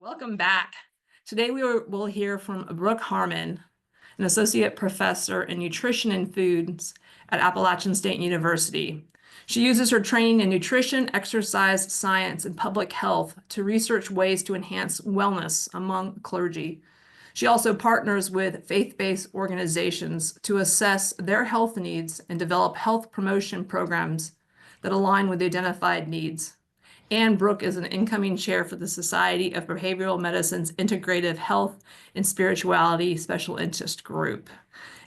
Welcome back. Today will hear from Brook Harmon, an associate professor in nutrition and foods at Appalachian State University. She uses her training in nutrition, exercise science, and public health to research ways to enhance wellness among clergy. She also partners with faith-based organizations to assess their health needs and develop health promotion programs that align with the identified needs. Ann Brook is an incoming chair for the Society of Behavioral Medicine's Integrative Health and Spirituality Special Interest Group.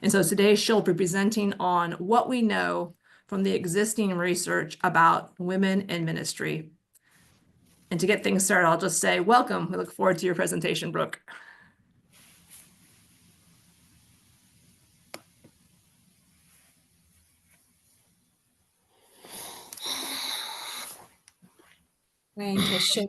And so today she'll be presenting on what we know from the existing research about women in ministry. And to get things started, I'll just say welcome. We look forward to your presentation, Brook. Going to share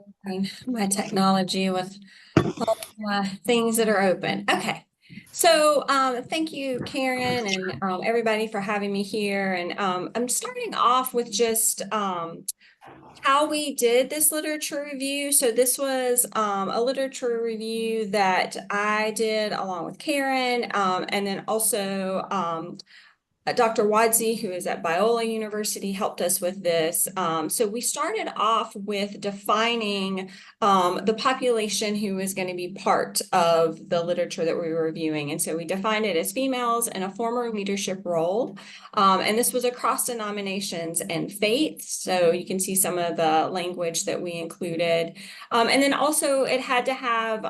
my technology with all my things that are open. Okay. So thank you, Karen, and everybody for having me here. And I'm starting off with just how we did this literature review. So this was a literature review that I did along with Karen, and then also Dr. Wadsey, who is at Biola University, helped us with this. So we started off with defining the population who is going to be part of the literature that we were reviewing. And so we defined it as females in a former leadership role. And this was across denominations and faiths. So you can see some of the language that we included. And then also it had to have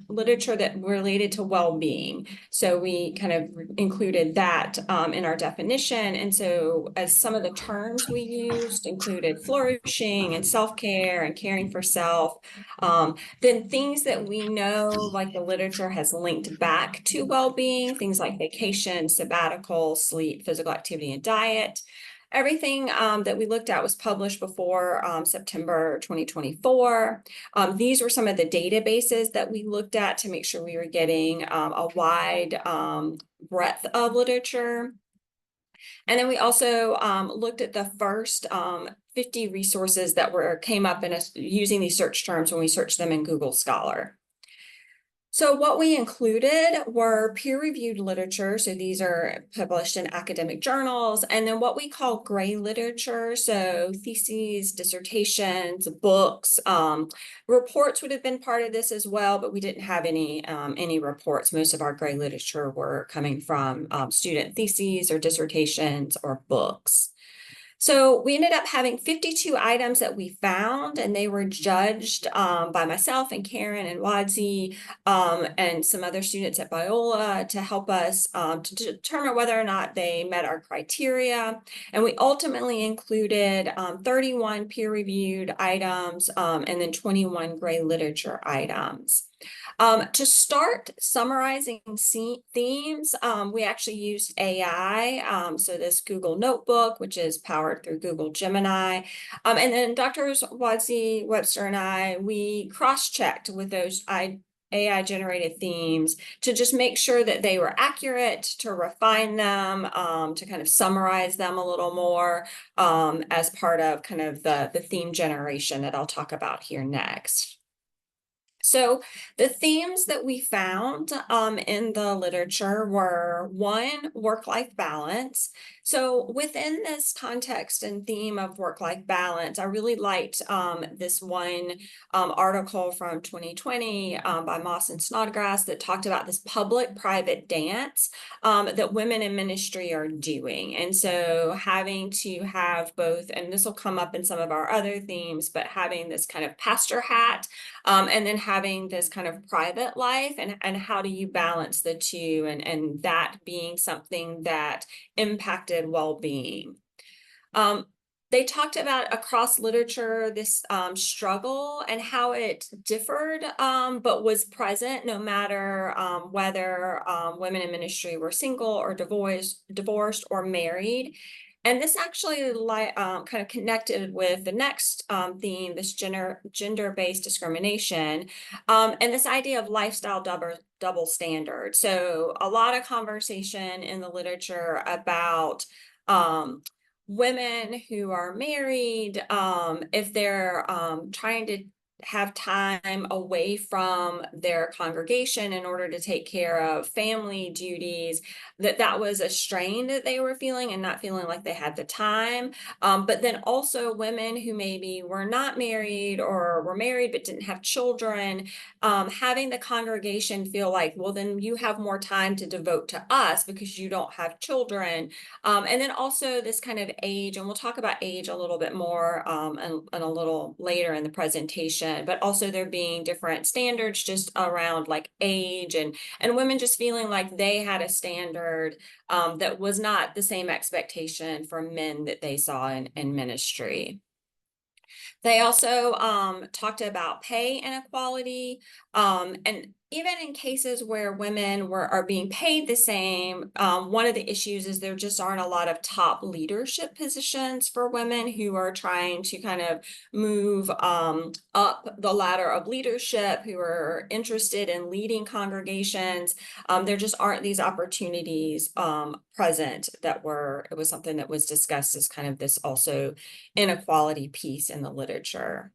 literature that related to well-being. So we kind of included that in our definition. And so as some of the terms we used included flourishing and self-care and caring for self, then things that we know, like the literature has linked back to well-being, things like vacation, sabbatical, sleep, physical activity, and diet. Everything that we looked at was published before September 2024. These were some of the databases that we looked at to make sure we were getting a wide breadth of literature. And then we also looked at the first 50 resources that came up in using these search terms when we searched them in Google Scholar. So what we included were peer-reviewed literature. So these are published in academic journals. And then what we call gray literature. So theses, dissertations, books, reports would have been part of this as well, but we didn't have any reports. Most of our gray literature were coming from student theses or dissertations or books. So we ended up having 52 items that we found, and they were judged by myself and Karen and Wadsey and some other students at Biola to help us to determine whether or not they met our criteria. And we ultimately included 31 peer-reviewed items and then 21 gray literature items. To start summarizing themes, we actually used AI. So this Google Notebook, which is powered through Google Gemini. And then Drs. Wadsey, Webster, and we cross-checked with those AI-generated themes to just make sure that they were accurate, to refine them, to kind of summarize them a little more as part of kind of the theme generation that I'll talk about here next. So the themes that we found in the literature were, one, work-life balance. So within this context and theme of work-life balance, I really liked this one article from 2020 by Moss and Snodgrass that talked about this public-private dance that women in ministry are doing. And so having to have both, and this will come up in some of our other themes, but having this kind of pastor hat and then having this kind of private life, and how do you balance the two, and that being something that impacted well-being. They talked about across literature this struggle and how it differed, but was present no matter whether women in ministry were single or divorced or married. And this actually kind of connected with the next theme, this gender-based discrimination, and this idea of lifestyle double standard. So a lot of conversation in the literature about women who are married, if they're trying to have time away from their congregation in order to take care of family duties, that was a strain that they were feeling and not feeling like they had the time. But then also women who maybe were not married or were married but didn't have children, having the congregation feel like, well, then you have more time to devote to us because you don't have children. And then also this kind of age, and we'll talk about age a little bit more and a little later in the presentation, but also there being different standards just around like age and women just feeling like they had a standard that was not the same expectation for men that they saw in ministry. They also talked about pay inequality, and even in cases where women are being paid the same, one of the issues is there just aren't a lot of top leadership positions for women who are trying to kind of move up the ladder of leadership, who are interested in leading congregations. There just aren't these opportunities present it was something that was discussed as kind of this also inequality piece in the literature.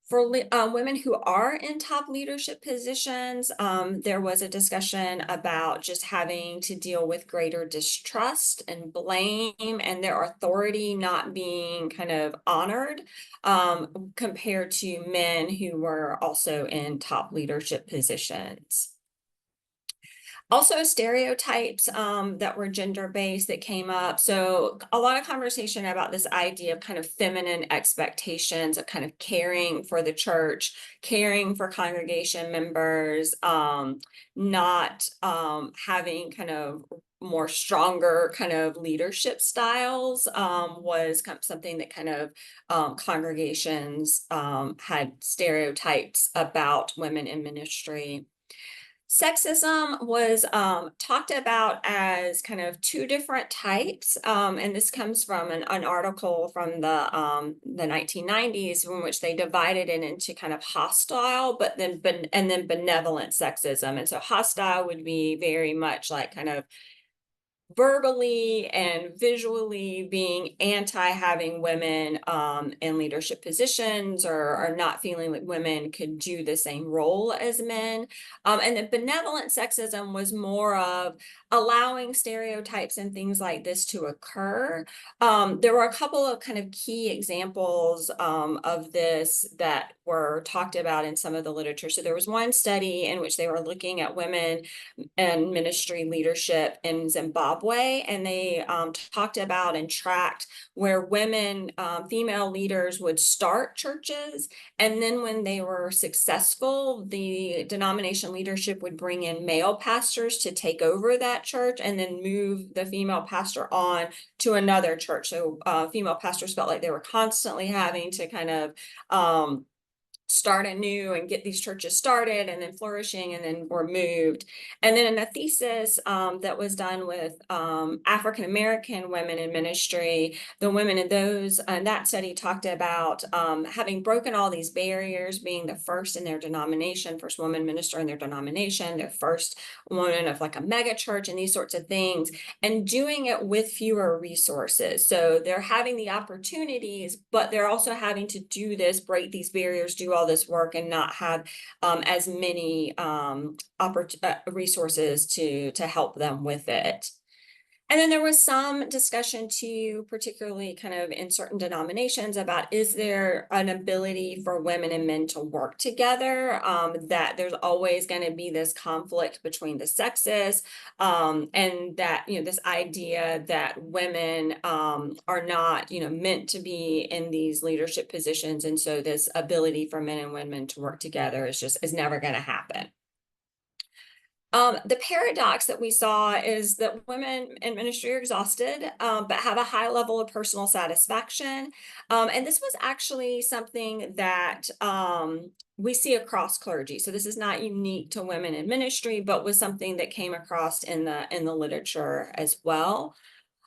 For women who are in top leadership positions, there was a discussion about just having to deal with greater distrust and blame and their authority not being kind of honored compared to men who were also in top leadership positions. Also stereotypes that were gender-based that came up. So a lot of conversation about this idea of kind of feminine expectations of kind of caring for the church, caring for congregation members, not having kind of more stronger kind of leadership styles was something that kind of congregations had stereotypes about women in ministry. Sexism was talked about as kind of two different types, and this comes from an article from the 1990s in which they divided it into kind of hostile, and then benevolent sexism. And so hostile would be very much like kind of verbally and visually being anti having women in leadership positions or not feeling like women could do the same role as men. And then benevolent sexism was more of allowing stereotypes and things like this to occur. There were a couple of kind of key examples of this that were talked about in some of the literature. So there was one study in which they were looking at women and ministry leadership in Zimbabwe, and they talked about and tracked where women, female leaders would start churches, and then when they were successful, the denomination leadership would bring in male pastors to take over that church and then move the female pastor on to another church. So female pastors felt like they were constantly having to kind of start anew and get these churches started and then flourishing and then were moved. And then in a thesis that was done with African American women in ministry, the women in that study talked about having broken all these barriers, being the first in their denomination, first woman minister in their denomination, their first woman of like a mega church and these sorts of things, and doing it with fewer resources. So they're having the opportunities, but they're also having to do this, break these barriers, do all this work and not have as many resources to help them with it. And then there was some discussion too, particularly kind of in certain denominations, about is there an ability for women and men to work together, that there's always going to be this conflict between the sexes, and that, this idea that women are not, meant to be in these leadership positions. And so this ability for men and women to work together is never going to happen. The paradox that we saw is that women in ministry are exhausted, but have a high level of personal satisfaction. And this was actually something that we see across clergy. So this is not unique to women in ministry, but was something that came across in the literature as well.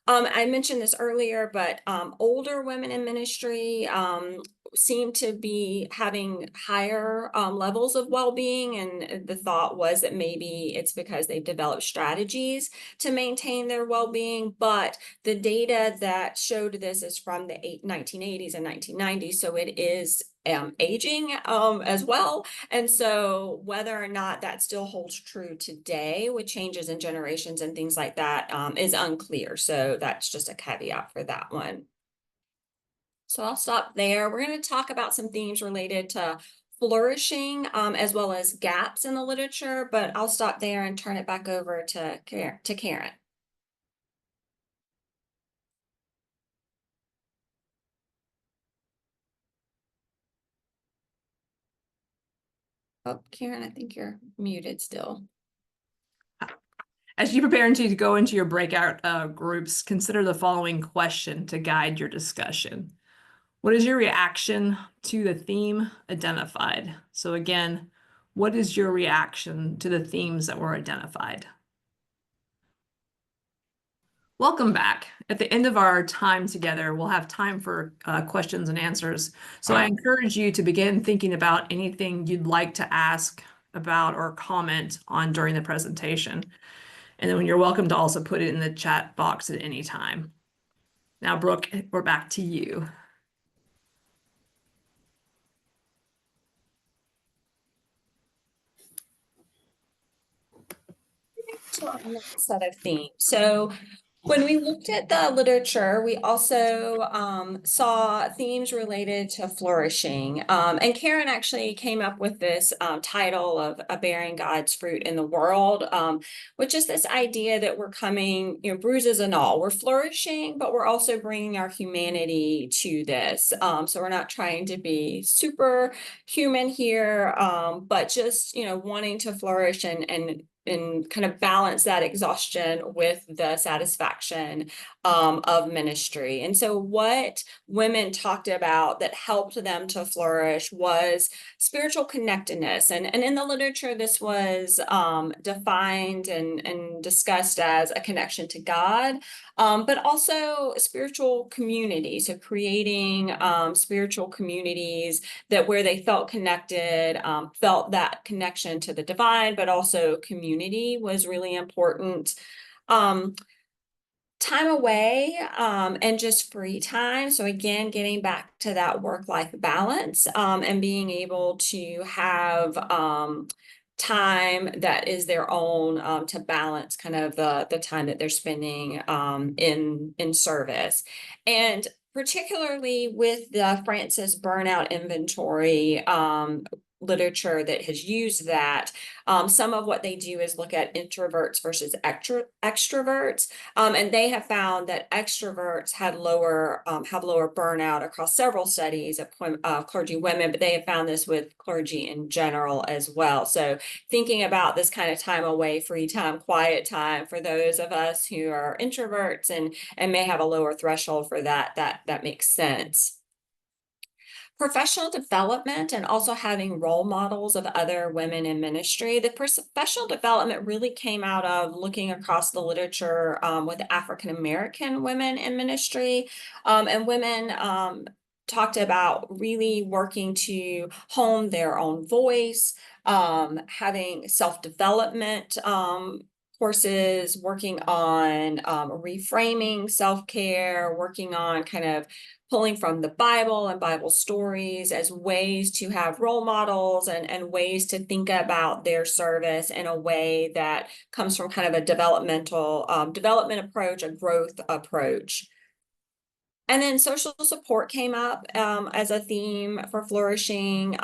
I mentioned this earlier, but older women in ministry seemed to be having higher levels of well-being, and the thought was that maybe it's because they've developed strategies to maintain their well-being. But the data that showed this is from the 1980s and 1990s, so it is aging as well. And so whether or not that still holds true today with changes in generations and things like that is unclear. So that's just a caveat for that one. So I'll stop there. We're going to talk about some themes related to flourishing as well as gaps in the literature, but I'll stop there and turn it back over to Karen. Oh, Karen, I think you're muted still. As you prepare to go into your breakout groups, consider the following question to guide your discussion. What is your reaction to the theme identified? So again, what is your reaction to the themes that were identified? Welcome back. At the end of our time together, we'll have time for questions and answers. So I encourage you to begin thinking about anything you'd like to ask about or comment on during the presentation. And then you're welcome to also put it in the chat box at any time. Now, Brooke, we're back to you. Set of themes. So when we looked at the literature, we also saw themes related to flourishing. And Karen actually came up with this title of Bearing God's Fruit in the World, which is this idea that we're coming, bruises and all. We're flourishing, but we're also bringing our humanity to this. So we're not trying to be super human here, but just, wanting to flourish and kind of balance that exhaustion with the satisfaction of ministry. And so what women talked about that helped them to flourish was spiritual connectedness. And in the literature, this was defined and discussed as a connection to God, but also spiritual community. So creating spiritual communities that where they felt connected, felt that connection to the divine, but also community was really important. Time away and just free time. So again, getting back to that work-life balance and being able to have time that is their own to balance kind of the time that they're spending in service. And particularly with the Francis Burnout Inventory literature that has used that, some of what they do is look at introverts versus extroverts, and they have found that extroverts have lower burnout across several studies of clergy women, but they have found this with clergy in general as well. So thinking about this kind of time away, free time, quiet time for those of us who are introverts and may have a lower threshold for that makes sense. Professional development and also having role models of other women in ministry. The professional development really came out of looking across the literature with African American women in ministry, and women talked about really working to hone their own voice, having self-development courses, working on reframing self-care, working on kind of pulling from the Bible and Bible stories as ways to have role models and ways to think about their service in a way that comes from kind of a development approach, a growth approach. And then social support came up as a theme for flourishing,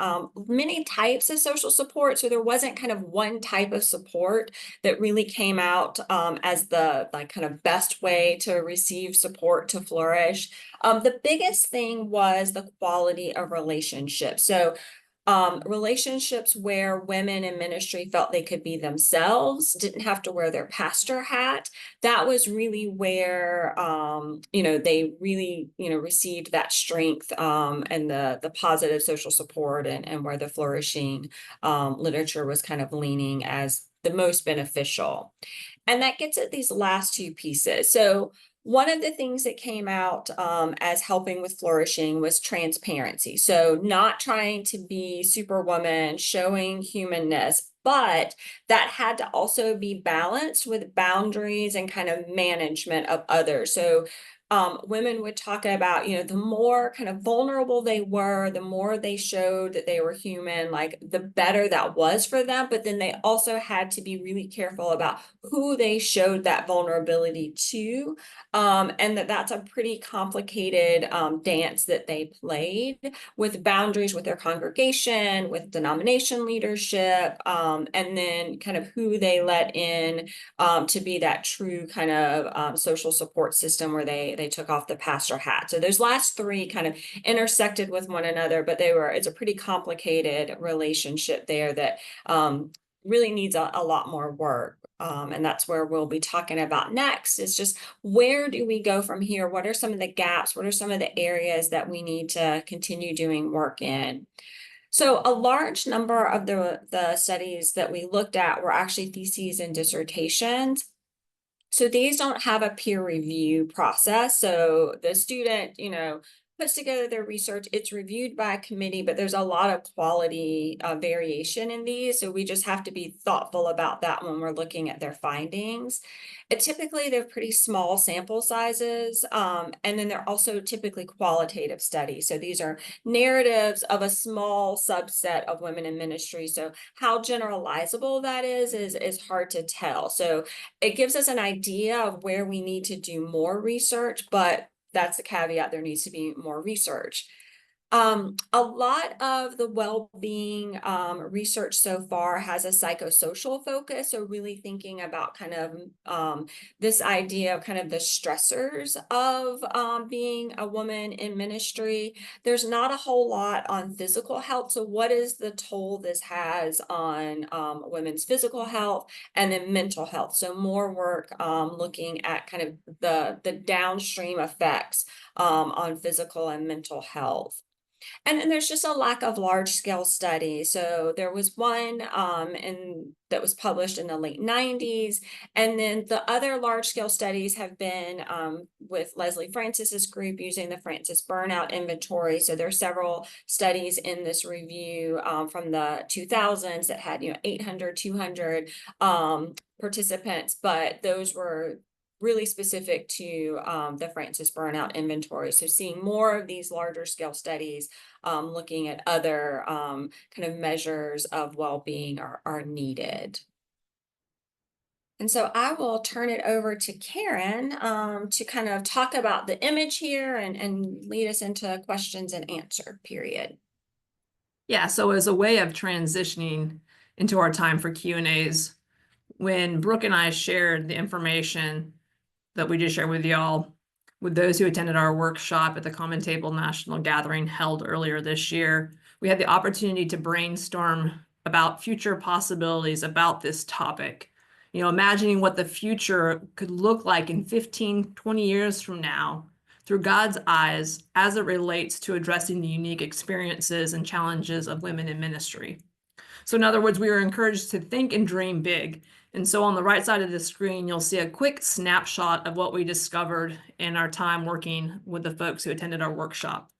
many types of social support. So there wasn't kind of one type of support that really came out as the kind of best way to receive support to flourish. The biggest thing was the quality of relationships. So relationships where women in ministry felt they could be themselves, didn't have to wear their pastor hat. That was really where, they really, received that strength and the positive social support and where the flourishing literature was kind of leaning as the most beneficial. And that gets at these last two pieces. So one of the things that came out as helping with flourishing was transparency. So not trying to be superwoman, showing humanness, but that had to also be balanced with boundaries and kind of management of others. So women would talk about, the more kind of vulnerable they were, the more they showed that they were human, like the better that was for them. But then they also had to be really careful about who they showed that vulnerability to, and that's a pretty complicated dance that they played with boundaries with their congregation, with denomination leadership, and then kind of who they let in to be that true kind of social support system where they took off the pastor hat. So those last three kind of intersected with one another, but it's a pretty complicated relationship there that really needs a lot more work. And that's where we'll be talking about next, is just where do we go from here? What are some of the gaps? What are some of the areas that we need to continue doing work in? So a large number of the studies that we looked at were actually theses and dissertations. So these don't have a peer review process. So the student, puts together their research, it's reviewed by a committee, but there's a lot of quality variation in these. So we just have to be thoughtful about that when we're looking at their findings. Typically, they're pretty small sample sizes. And then they're also typically qualitative studies. So these are narratives of a small subset of women in ministry. So how generalizable that is hard to tell. So it gives us an idea of where we need to do more research, but that's the caveat, there needs to be more research. A lot of the well-being research so far has a psychosocial focus. So really thinking about kind of this idea of kind of the stressors of being a woman in ministry. There's not a whole lot on physical health. So what is the toll this has on women's physical health and then mental health? So more work looking at kind of the downstream effects on physical and mental health. And then there's just a lack of large scale studies. So there was one that was published in the late 90s. And then the other large scale studies have been with Leslie Francis's group using the Francis Burnout Inventory. So there are several studies in this review from the 2000s that had 800, 200 participants, but those were really specific to the Francis Burnout Inventory. So seeing more of these larger scale studies looking at other kind of measures of well-being are needed. And so I will turn it over to Karen to kind of talk about the image here and lead us into questions and answer period. Yeah, so as a way of transitioning into our time for Q&As, when Brooke and I shared the information that we just shared with y'all, with those who attended our workshop at the Common Table National Gathering held earlier this year, we had the opportunity to brainstorm about future possibilities about this topic. Imagining what the future could look like in 15, 20 years from now through God's eyes as it relates to addressing the unique experiences and challenges of women in ministry. So in other words, we were encouraged to think and dream big. And so on the right side of the screen, you'll see a quick snapshot of what we discovered in our time working with the folks who attended our workshop.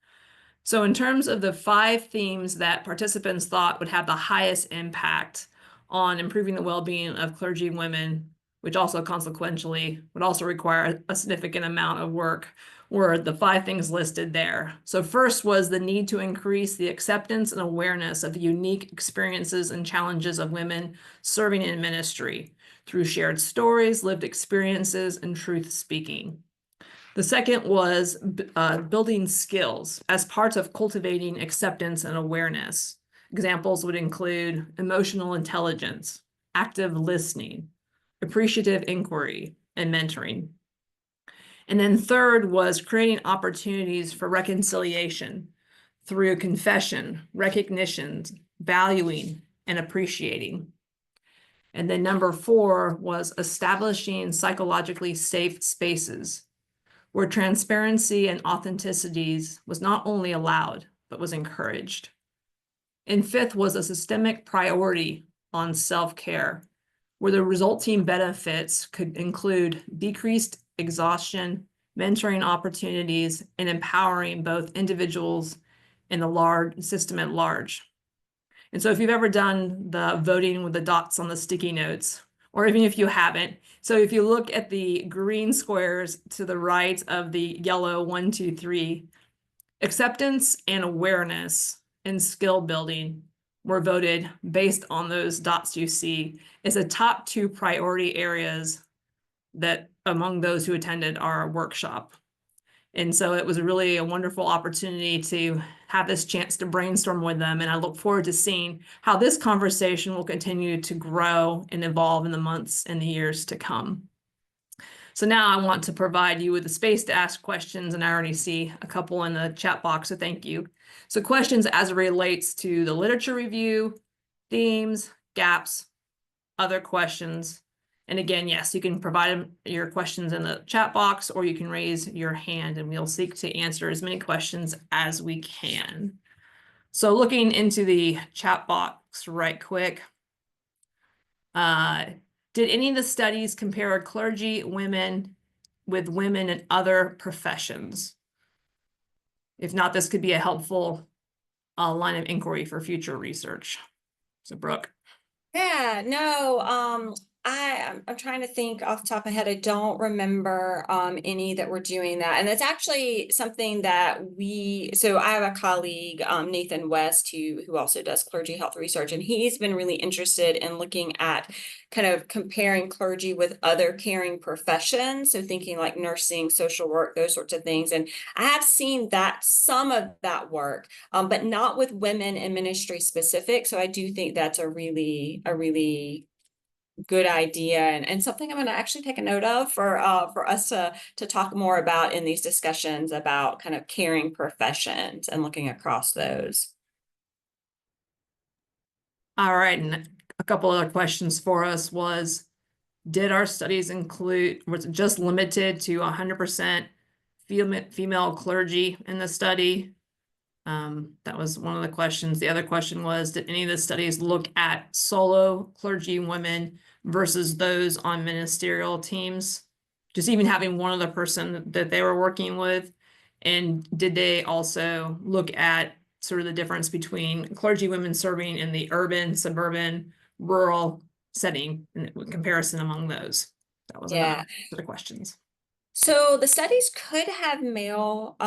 So in terms of the 5 themes that participants thought would have the highest impact on improving the well-being of clergy women, which also consequentially would also require a significant amount of work, were the 5 things listed there. So first was the need to increase the acceptance and awareness of the unique experiences and challenges of women serving in ministry through shared stories, lived experiences, and truth speaking. The second was building skills as parts of cultivating acceptance and awareness. Examples would include emotional intelligence, active listening, appreciative inquiry, and mentoring. And then third was creating opportunities for reconciliation through confession, recognition, valuing, and appreciating. And then number 4 was establishing psychologically safe spaces where transparency and authenticities was not only allowed, but was encouraged. And 5th was a systemic priority on self-care, where the resulting benefits could include decreased exhaustion, mentoring opportunities, and empowering both individuals and the large system at large. And so if you've ever done the voting with the dots on the sticky notes, or even if you haven't, so if you look at the green squares to the right of the yellow 1, 2, 3, acceptance and awareness and skill building were voted based on those dots you see as the top 2 priority areas that among those who attended our workshop. And so it was really a wonderful opportunity to have this chance to brainstorm with them. And I look forward to seeing how this conversation will continue to grow and evolve in the months and the years to come. So now I want to provide you with the space to ask questions, and I already see a couple in the chat box, so thank you. So questions as it relates to the literature review, themes, gaps, other questions. And again, yes, you can provide your questions in the chat box, or you can raise your hand and we'll seek to answer as many questions as we can. So looking into the chat box right quick, did any of the studies compare clergy women with women in other professions? If not, this could be a helpful line of inquiry for future research. So Brooke. Yeah, no, I'm trying to think off the top of my head. I don't remember any that were doing that. And that's actually something that so I have a colleague, Nathan West, who also does clergy health research, and he's been really interested in looking at kind of comparing clergy with other caring professions. So thinking like nursing, social work, those sorts of things. And I have seen that some of that work, but not with women in ministry specific. So I do think that's a really good idea, and something I'm going to actually take a note of for us to talk more about in these discussions about kind of caring professions and looking across those. All right, and a couple other questions for us was, did our studies was it just limited to 100% female clergy in the study? That was one of the questions. The other question was, did any of the studies look at solo clergy women versus those on ministerial teams? Just even having one other person that they were working with. And did they also look at sort of the difference between clergy women serving in the urban, suburban, rural setting and comparison among those? That was another set of questions. So the studies could have male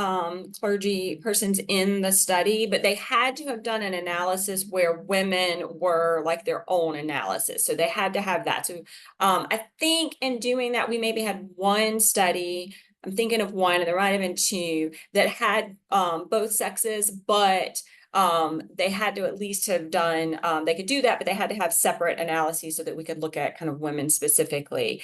clergy persons in the study, but they had to have done an analysis where women were like their own analysis. So they had to have that. So I think in doing that, we maybe had one study. I'm thinking of one, and there might have been 2 that had both sexes, but they had to at least have done, they could do that, but they had to have separate analyses so that we could look at kind of women specifically.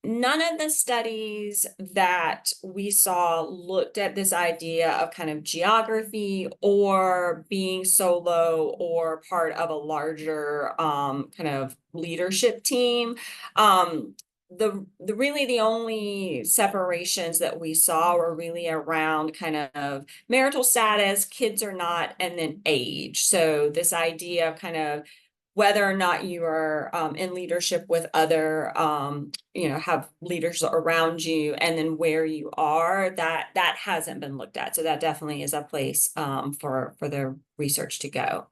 None of the studies that we saw looked at this idea of kind of geography or being solo or part of a larger kind of leadership team. The only separations that we saw were really around kind of marital status, kids or not, and then age. So this idea of kind of whether or not you are in leadership with other, have leaders around you, and then where you are, that hasn't been looked at. So that definitely is a place for the research to go.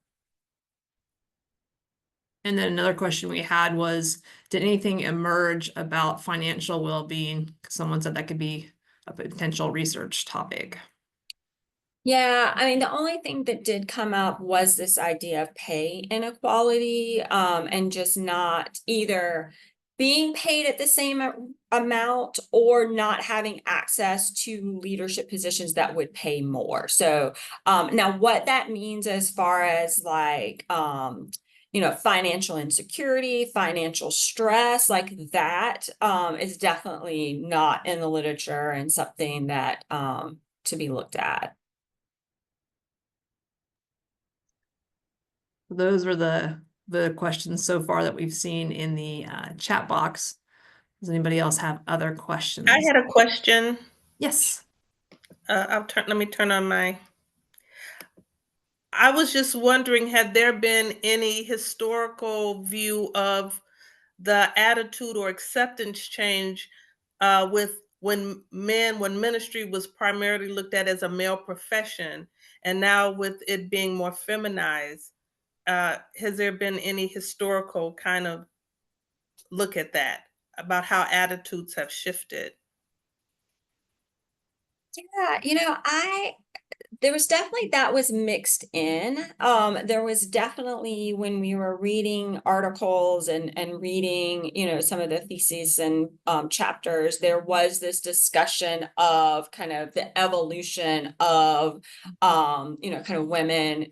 And then another question we had was, did anything emerge about financial well-being? Someone said that could be a potential research topic. Yeah, I mean, the only thing that did come up was this idea of pay inequality, and just not either being paid at the same amount or not having access to leadership positions that would pay more. So now what that means as far as like, financial insecurity, financial stress, like that is definitely not in the literature and something that to be looked at. Those are the questions so far that we've seen in the chat box. Does anybody else have other questions? I had a question. Yes. Let me turn on I was just wondering, had there been any historical view of the attitude or acceptance change with when ministry was primarily looked at as a male profession, and now with it being more feminized, has there been any historical kind of look at that about how attitudes have shifted? Yeah, there was definitely that was mixed in. There was definitely when we were reading articles and reading, some of the theses and chapters, there was this discussion of kind of the evolution of kind of women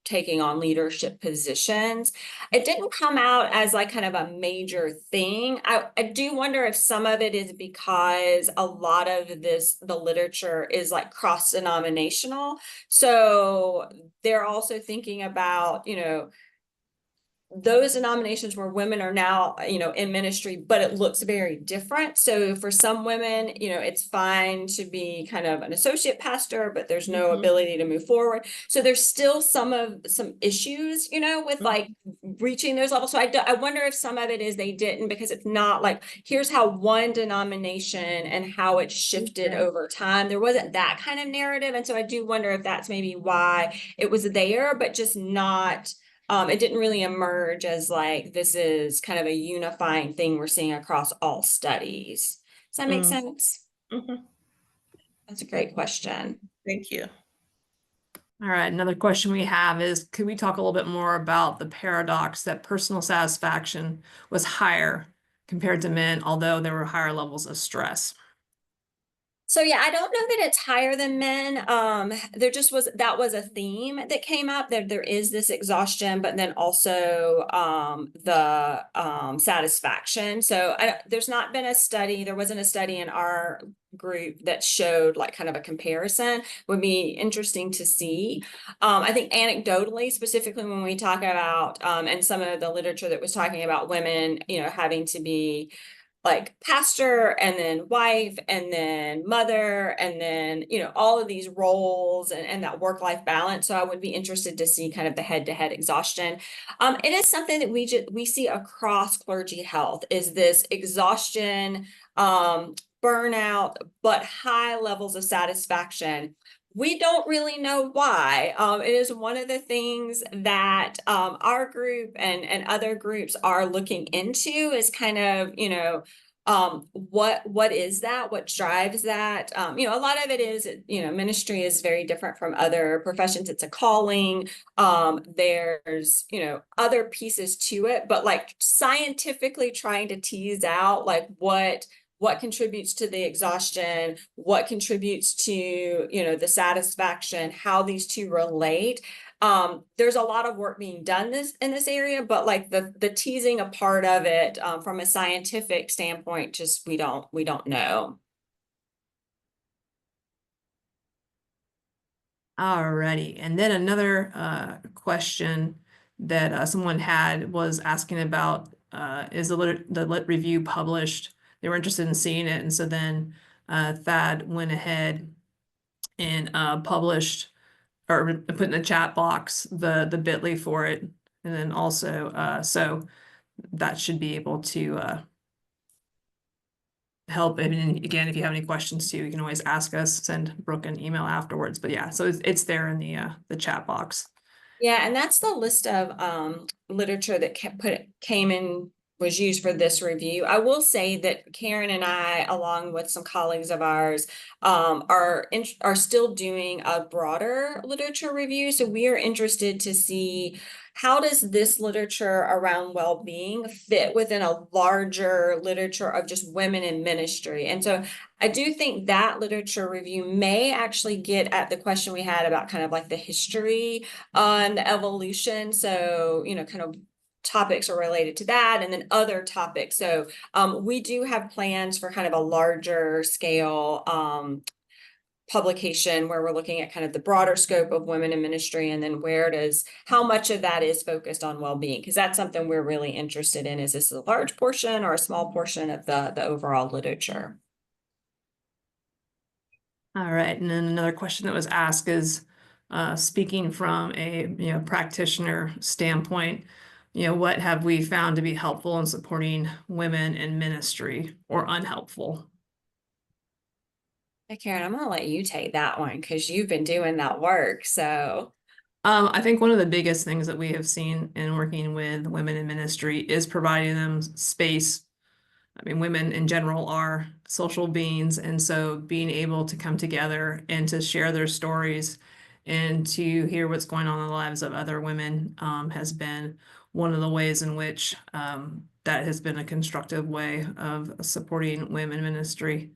taking on leadership positions. It didn't come out as like kind of a major thing. I do wonder if some of it is because a lot of the literature is like cross-denominational. So they're also thinking about, those denominations where women are now, in ministry, but it looks very different. So for some women, it's fine to be kind of an associate pastor, but there's no ability to move forward. So there's still some issues, with like reaching those levels. So I wonder if some of it is they didn't, because it's not like, here's how one denomination and how it shifted over time. There wasn't that kind of narrative. And so I do wonder if that's maybe why it was there, but just not it didn't really emerge as like, this is kind of a unifying thing we're seeing across all studies. Does that make sense? Mhm. That's a great question. Thank you. All right, another question we have is, could we talk a little bit more about the paradox that personal satisfaction was higher compared to men, although there were higher levels of stress? So yeah, I don't know that it's higher than men. There just that was a theme that came up. There is this exhaustion, but then also the satisfaction. So there's not been a study. There wasn't a study in our group that showed like kind of a comparison. Would be interesting to see. I think anecdotally, specifically when we talk about and some of the literature that was talking about women, having to be like pastor and then wife and then mother and then all of these roles and that work-life balance. So I would be interested to see kind of the head-to-head exhaustion. It is something that we see across clergy health, is this exhaustion, burnout, but high levels of satisfaction. We don't really know why. It is one of the things that our group and other groups are looking into, is kind of, what is that? What drives that? A lot of it is, ministry is very different from other professions. It's a calling. There's, other pieces to it, but like scientifically trying to tease out like what contributes to the exhaustion, what contributes to, the satisfaction, how these two relate. There's a lot of work being done in this area, but like the teasing apart of it from a scientific standpoint, just we don't know. Alrighty, and then another question that someone had was asking about, is the lit review published? They were interested in seeing it, and so then Thad went ahead and published, or put in the chat box the bit.ly for it, and then also so that should be able to help. And again, if you have any questions too, you can always ask us, send Brooke an email afterwards. But yeah, so it's there in the chat box. Yeah, and that's the list of literature that was used for this review. I will say that Karen and I, along with some colleagues of ours, are still doing a broader literature review. So we are interested to see, how does this literature around well-being fit within a larger literature of just women in ministry? And so I do think that literature review may actually get at the question we had about kind of like the history on the evolution. So, kind of topics are related to that, and then other topics. So we do have plans for kind of a larger scale publication where we're looking at kind of the broader scope of women in ministry, and then how much of that is focused on well-being, because that's something we're really interested in. Is this a large portion or a small portion of the overall literature? All right, and then another question that was asked is, speaking from a practitioner standpoint, what have we found to be helpful in supporting women in ministry, or unhelpful? Hey, Karen, I'm gonna let you take that one because you've been doing that work. So, I think one of the biggest things that we have seen in working with women in ministry is providing them space. I mean, women in general are social beings, and so being able to come together and to share their stories and to hear what's going on in the lives of other women has been one of the ways in which that has been a constructive way of supporting women ministry.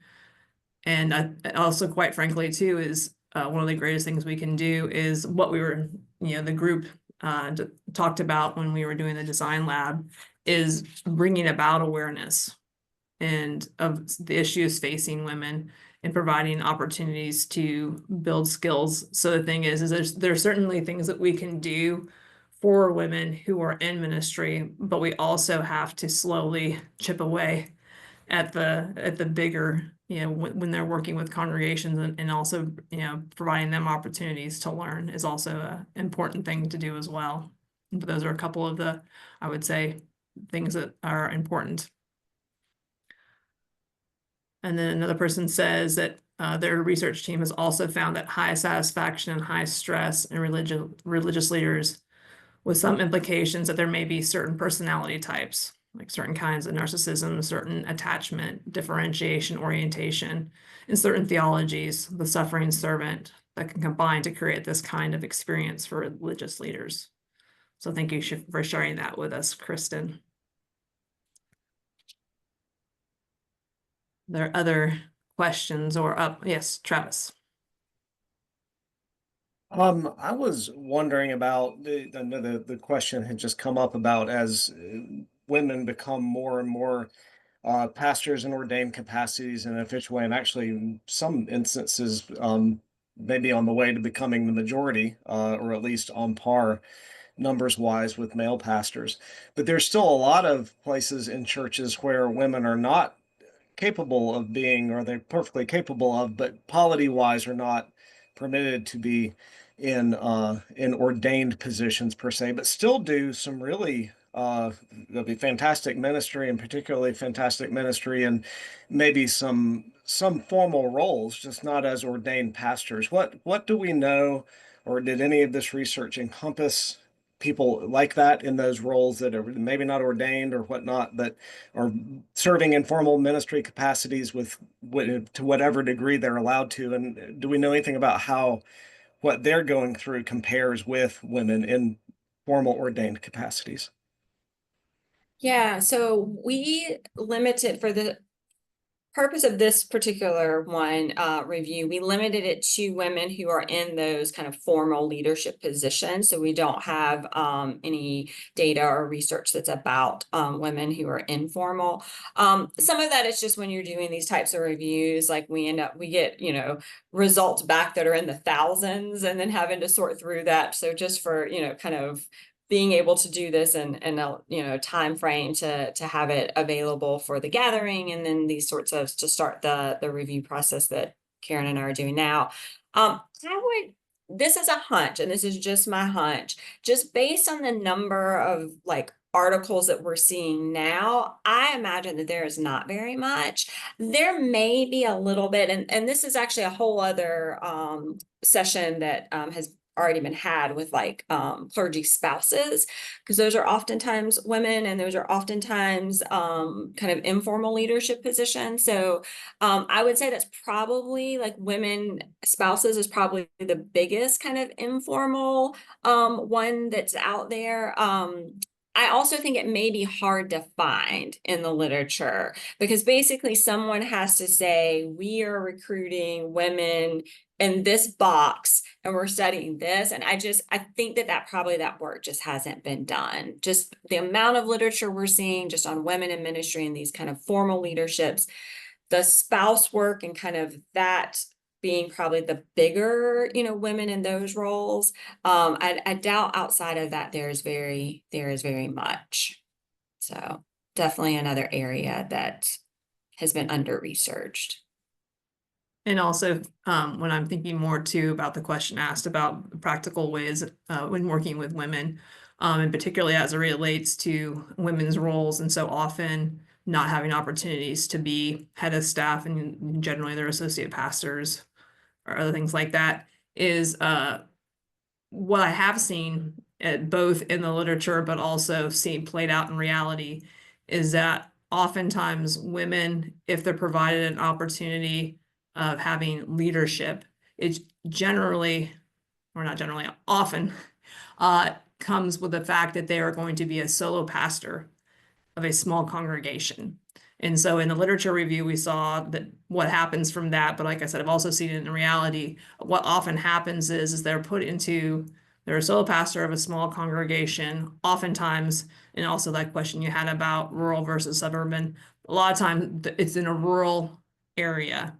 And also, quite frankly, too, is one of the greatest things we can do is what we were, the group talked about when we were doing the design lab is bringing about awareness and of the issues facing women and providing opportunities to build skills. So the thing is there's certainly things that we can do for women who are in ministry, but we also have to slowly chip away at the bigger, when they're working with congregations and also, providing them opportunities to learn is also an important thing to do as well. But those are a couple of the, I would say, things that are important. And then another person says that their research team has also found that high satisfaction and high stress in religious leaders, with some implications that there may be certain personality types, like certain kinds of narcissism, certain attachment, differentiation, orientation, and certain theologies, the suffering servant, that can combine to create this kind of experience for religious leaders. So thank you for sharing that with us, Kristen. There are other questions or yes, Travis. I was wondering about the question had just come up about as women become more and more pastors in ordained capacities in an official way, and actually in some instances maybe on the way to becoming the majority, or at least on par numbers wise with male pastors. But there's still a lot of places in churches where women are not capable of being, or they're perfectly capable of, but polity wise are not permitted to be in ordained positions per se, but still do some really there'll be fantastic ministry, and particularly fantastic ministry and maybe some formal roles, just not as ordained pastors. What do we know, or did any of this research encompass people like that in those roles that are maybe not ordained or whatnot, but are serving in formal ministry capacities to whatever degree they're allowed to? And do we know anything about how what they're going through compares with women in formal ordained capacities? yeah, so we limited for the purpose of this particular one review, we limited it to women who are in those kind of formal leadership positions. So we don't have any data or research that's about women who are informal. Some of that is just when you're doing these types of reviews, like we get, results back that are in the thousands and then having to sort through that. So just for, kind of being able to do this and a time frame to have it available for the gathering, and then these sorts of to start the review process that Karen and I are doing now. This is a hunch, and this is just my hunch, just based on the number of articles that we're seeing now, I imagine that there is not very much. There may be a little bit, and this is actually a whole other session that has already been had with clergy spouses, because those are oftentimes women, and those are oftentimes kind of informal leadership positions. So I would say that's probably women spouses is probably the biggest kind of informal one that's out there. I also think it may be hard to find in the literature, because basically someone has to say, we are recruiting women in this box and we're studying this. And I think that probably that work just hasn't been done. Just the amount of literature we're seeing just on women in ministry and these kind of formal leaderships, the spouse work and kind of that being probably the bigger, women in those roles. I doubt outside of that there is very much. So definitely another area that has been under-researched. And also, when I'm thinking more too about the question asked about practical ways when working with women, and particularly as it relates to women's roles, and so often not having opportunities to be head of staff, and generally they're associate pastors or other things like that, is what I have seen both in the literature but also seen played out in reality is that oftentimes women, if they're provided an opportunity of having leadership, it's generally, or not generally, often comes with the fact that they are going to be a solo pastor of a small congregation. And so in the literature review, we saw that what happens from that, but like I said, I've also seen it in reality. What often happens is they're they're a solo pastor of a small congregation, oftentimes, and also that question you had about rural versus suburban, a lot of times it's in a rural area.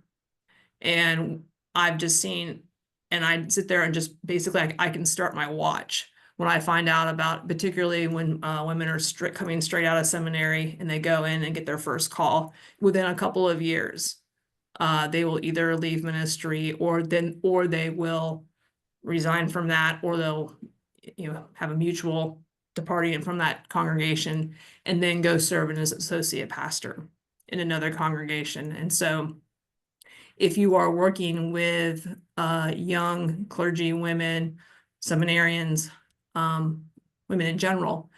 And I've just seen, and I sit there and just basically I can start my watch when I find out about, particularly when women are coming straight out of seminary and they go in and get their first call within a couple of years. They will either leave ministry or they will resign from that, or they'll have a mutual departing from that congregation and then go serve as associate pastor in another congregation. And so if you are working with young clergy women, seminarians, women in general,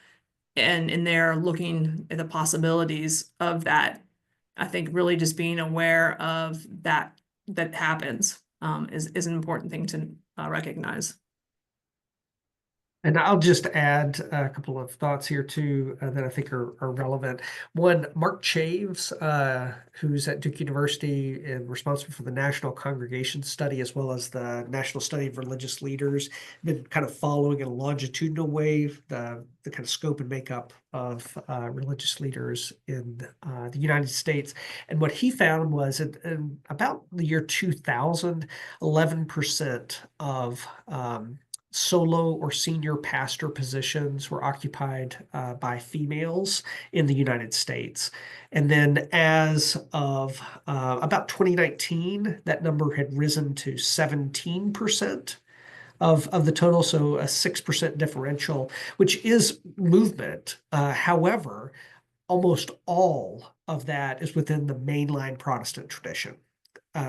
and they're looking at the possibilities of that, I think really just being aware of that happens is an important thing to recognize. And I'll just add a couple of thoughts here too that I think are relevant. One, Mark Chaves, who's at Duke University and responsible for the National Congregation Study as well as the National Study of Religious Leaders, been kind of following in a longitudinal way the kind of scope and makeup of religious leaders in the United States. And what he found was in about the year 2000, 11% of solo or senior pastor positions were occupied by females in the United States. And then as of about 2019, that number had risen to 17% of the total, so a 6% differential, which is movement. However, almost all of that is within the mainline Protestant tradition.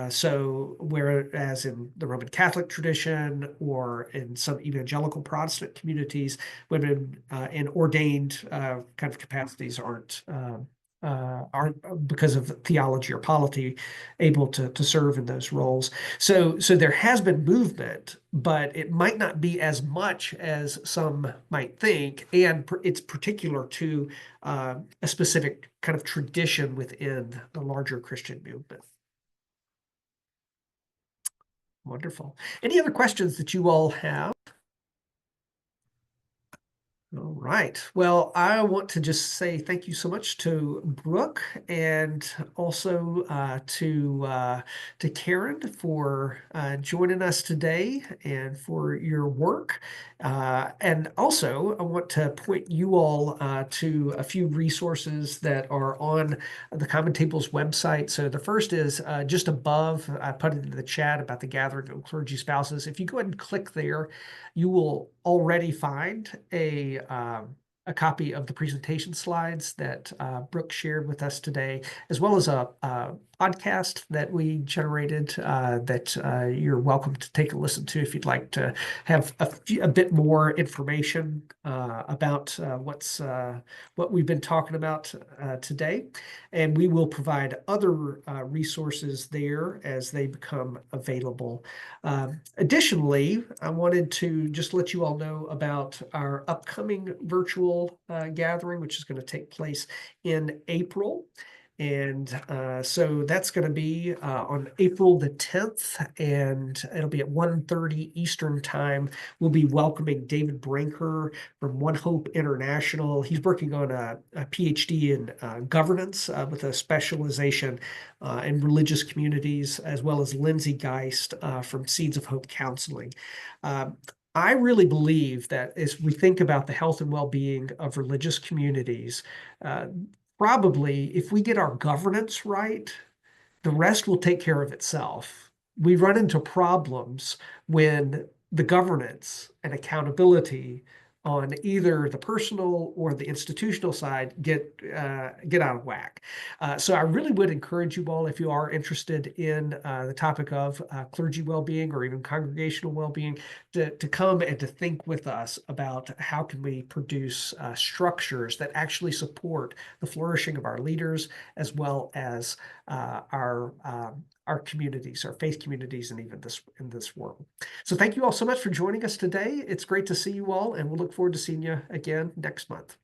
So whereas in the Roman Catholic tradition or in some evangelical Protestant communities, women in ordained kind of capacities aren't because of theology or polity able to serve in those roles. So there has been movement, but it might not be as much as some might think, and it's particular to a specific kind of tradition within the larger Christian movement. Wonderful. Any other questions that you all have? All right. Well, I want to just say thank you so much to Brooke and also to Karen for joining us today and for your work. And also, I want to point you all to a few resources that are on the Common Table's website. So the first is just above, I put it in the chat about the Gathering of Clergy Spouses. If you go ahead and click there, you will already find a copy of the presentation slides that Brooke shared with us today, as well as a podcast that we generated that you're welcome to take a listen to if you'd like to have a bit more information about what we've been talking about today. And we will provide other resources there as they become available. Additionally, I wanted to just let you all know about our upcoming virtual gathering, which is going to take place in April. And so that's going to be on April the 10th, and it'll be at 1:30 Eastern time. We'll be welcoming David Brinker from One Hope International. He's working on a PhD in governance with a specialization in religious communities, as well as Lindsay Geist from Seeds of Hope Counseling. I really believe that as we think about the health and well-being of religious communities, probably if we get our governance right, the rest will take care of itself. We run into problems when the governance and accountability on either the personal or the institutional side get out of whack. So I really would encourage you all, if you are interested in the topic of clergy well-being or even congregational well-being, to come and to think with us about how can we produce structures that actually support the flourishing of our leaders, as well as our communities, our faith communities, and even in this world. So thank you all so much for joining us today. It's great to see you all, and we'll look forward to seeing you again next month.